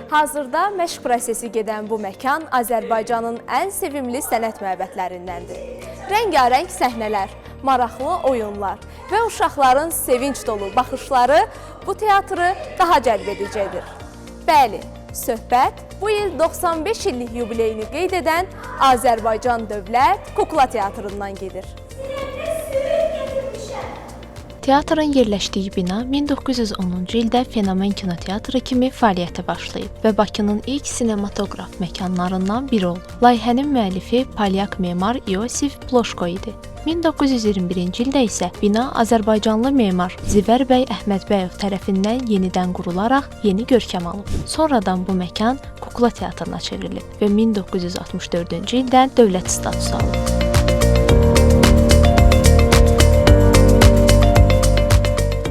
Hazırda məşq prosesi gedən bu məkan Azərbaycanın ən sevimli sənət məbədlərindəndir. Rəngarəng səhnələr, maraqlı oyunlar və uşaqların sevinç dolu baxışları bu teatrı daha cəlb edicidir. Bəli, söhbət bu il 95 illik yubileyini qeyd edən Azərbaycan Dövlət Kukla Teatrından gedir. Teatrın yerləşdiyi bina 1910-cu ildə Fenomen Kinoteatrı kimi fəaliyyətə başlayıb və Bakının ilk sinematoqraf məkanlarından biri olub. Layihənin müəllifi polyak memar İosif Ploşko idi. 1921-ci ildə isə bina Azərbaycanlı memar Zivər bəy Əhmədbəyov tərəfindən yenidən qurularaq yeni görkəm alıb. Sonradan bu məkan Kukla Teatrına çevrilib və 1964-cü ildən dövlət statusu alıb.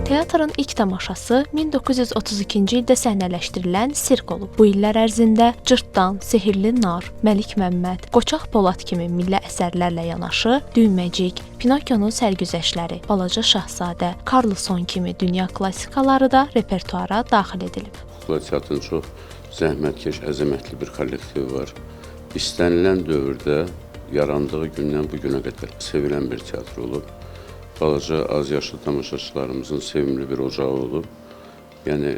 Teatrın ilk tamaşası 1932-ci ildə səhnələşdirilən sirk olub. Bu illər ərzində Cırtdan, Sehirli Nar, Məlik Məmməd, Qoçaq Polad kimi milli əsərlərlə yanaşı Düyməcik, Pinokyonun sərgüzəştləri, Balaca Şahzadə, Karlson kimi dünya klassikaları da repertuara daxil edilib. Kukla Teatrın çox zəhmətkeş, əzəmətli bir kollektivi var. İstənilən dövrdə yarandığı gündən bu günə qədər sevilən bir teatr olub. Balaca, az yaşlı tamaşaçılarımızın sevimli bir ocağı olub. Yəni,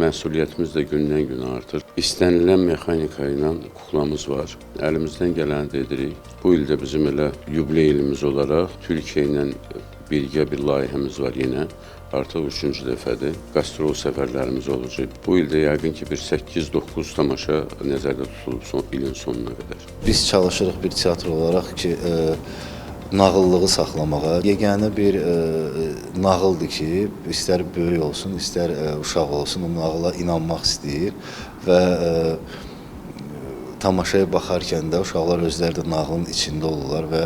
məsuliyyətimiz də gündən-günə artır. İstənilən mexanika ilə kuklamız var. Əlimizdən gələni də edirik. Bu ildə bizim elə yubiley ilimiz olaraq Türkiyə ilə birgə bir layihəmiz var yenə. Artıq 3-cü dəfədir. Qastrol səfərlərimiz olacaq. Bu ildə yəqin ki, bir 8-9 tamaşa nəzərdə tutulub ilin sonuna qədər. Biz çalışırıq bir teatr olaraq ki, nağıllığı saxlamağa. Yeganə bir nağıldır ki, istər böyük olsun, istər uşaq olsun, o nağıla inanmaq istəyir və tamaşaya baxarkən də uşaqlar özləri də nağılın içində olurlar və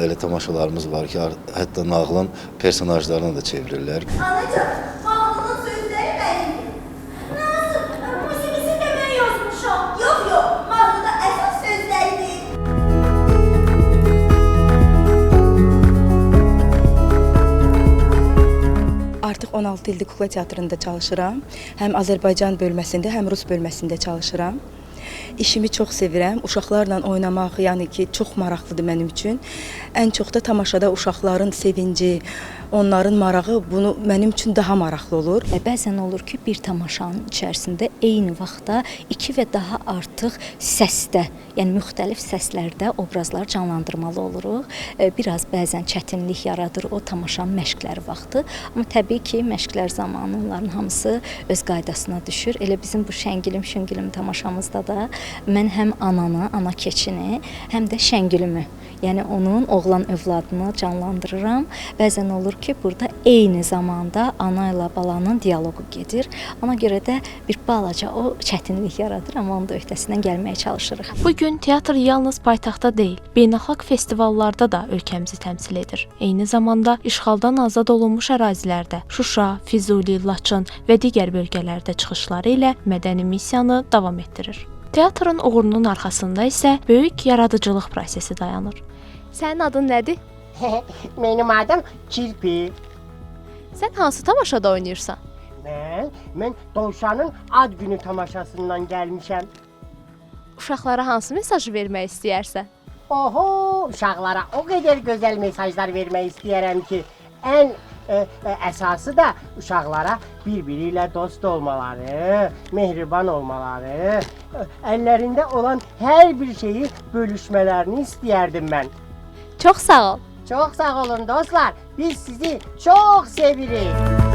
elə tamaşalarımız var ki, hətta nağılın personajlarına da çevirirlər. Anacığım, nağılın sözləri mənimdir. Nasıl? Musiqisi də mən yazmışam. Yox, nağılda əsas sözləridir. Artıq 16 ildir Kukla Teatrında çalışıram. Həm Azərbaycan bölməsində, həm Rus bölməsində çalışıram. İşimi çox sevirəm. Uşaqlarla oynamaq, yəni ki, çox maraqlıdır mənim üçün. Ən çox da tamaşada uşaqların sevinci, onların marağı bunu mənim üçün daha maraqlı olur. Bəzən olur ki, bir tamaşanın içərisində eyni vaxtda 2 və daha artıq səsdə, yəni müxtəlif səslərdə obrazlar canlandırmalı oluruq. Biraz bəzən çətinlik yaradır o tamaşanın məşqləri vaxtı. Amma təbii ki, məşqlər zamanı onların hamısı öz qaydasına düşür. Elə bizim bu Şəngilim, Şüngilim tamaşamızda da mən həm ananı, ana keçini, həm də Şəngülümü, yəni onun oğlan övladını canlandırıram. Bəzən olur ki, burada eyni zamanda ana ilə balanın dialoqu gedir. Ona görə də bir balaca o çətinlik yaradır, amma onun da öhdəsindən gəlməyə çalışırıq. Bugün teatr yalnız paytaxtda deyil, beynəlxalq festivallarda da ölkəmizi təmsil edir. Eyni zamanda işğaldan azad olunmuş ərazilərdə Şuşa, Füzuli, Laçın və digər bölgələrdə çıxışları ilə mədəni missiyanı davam etdirir. Teatrın uğurunun arxasında isə böyük yaradıcılıq prosesi dayanır. Sənin adın nədir? Mənim adım Kirpi. Sən hansı tamaşada oynayırsan? Mən Dovşanın ad günü tamaşasından gəlmişəm. Uşaqlara hansı mesajı vermək istəyərsən? Oho, uşaqlara o qədər gözəl mesajlar vermək istəyərəm ki, ən əsası da uşaqlara bir-biri ilə dost olmaları, mehriban olmaları, əllərində olan hər bir şeyi bölüşmələrini istəyərdim mən. Çox sağ ol. Çox sağ olun dostlar, biz sizi çox sevirik.